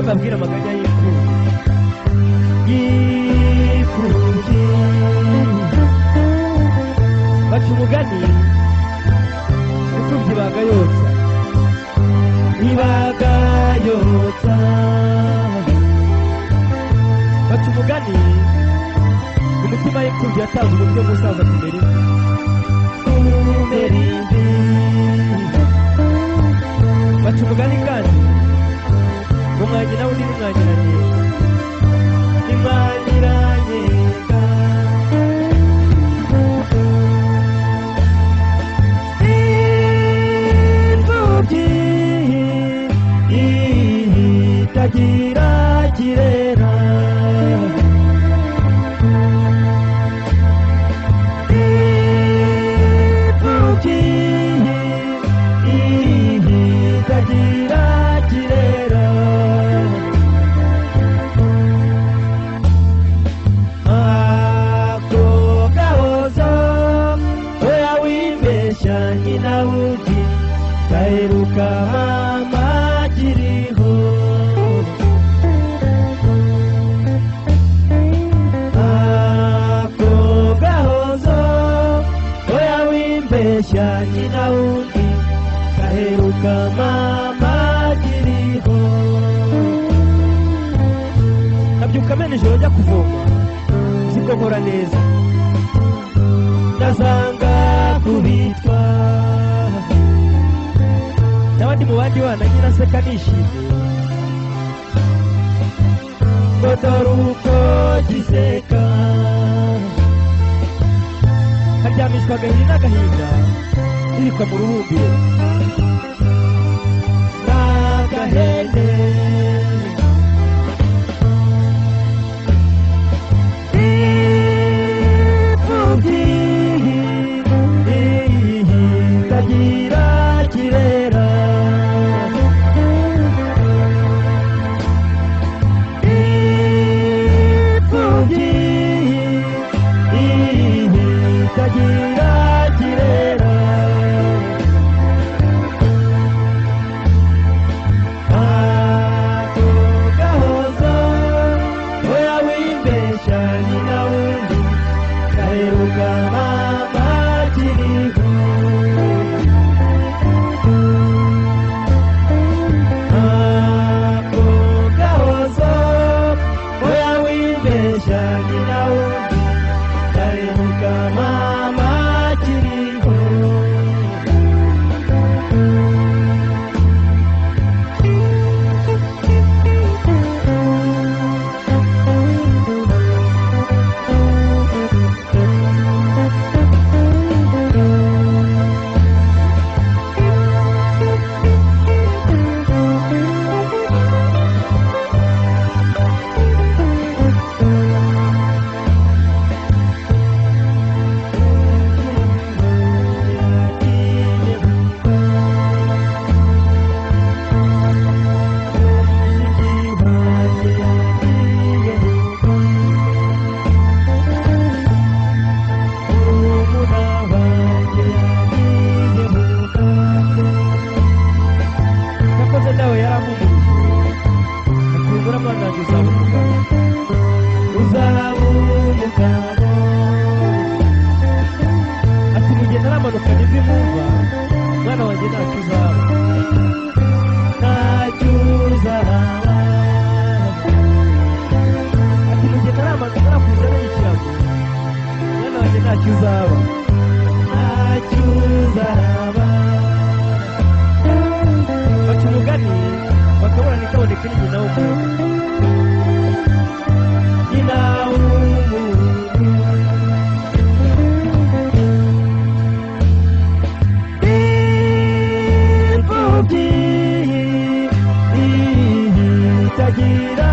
mbabwira amaganya y'imfubyi baca umugani imfubyi bagayotsa ntibagayotsa baca umugani umutima w'imfubyi yatanze uburyo bw'umusaza kumera imvi baca umugani kandi umwanyi nawe undi n'umwanyiranye imwanyiranyega imfubyi itagira kirera imfubyi itagira kirera ako gahozo oya wimbeshya nyina wundi gaheruka mama kiriho ako gahozo oya wimbeshya nyina wundi gaheruka mama kiriho nabyuka mena ijoro njya kuvoma siko nkora neza ndazanga kubitwa n'abandi mu bandi bana nyina aseka nishimye ngo dore uko giseka karyamishwa agahinda n'agahinda zirikwa mu rubumbiro n'agahene imfubyi itagira kirera imfubyi itagira kirera ako gahozo oya wimbeshya nyina wundi gaheruka mama kiriho ako gahozo oya wimbeshya nyina wundi gaheruka mama kiriho yakoze nawe yaramumurije akungura mwana uzaba umugabo ati mugenda n'amanuka nivi mumva mwana wanjye ntacyo uzaba ntacyo uzaba ati mugenda n'amanuka nakuza n'ikirago mwana wanjye ntacyo uzaba ntacyo uzaba baca umugani bakabona ntikaboneke ni nyina w'umuntu nyina w'umuntu imfubyi itagira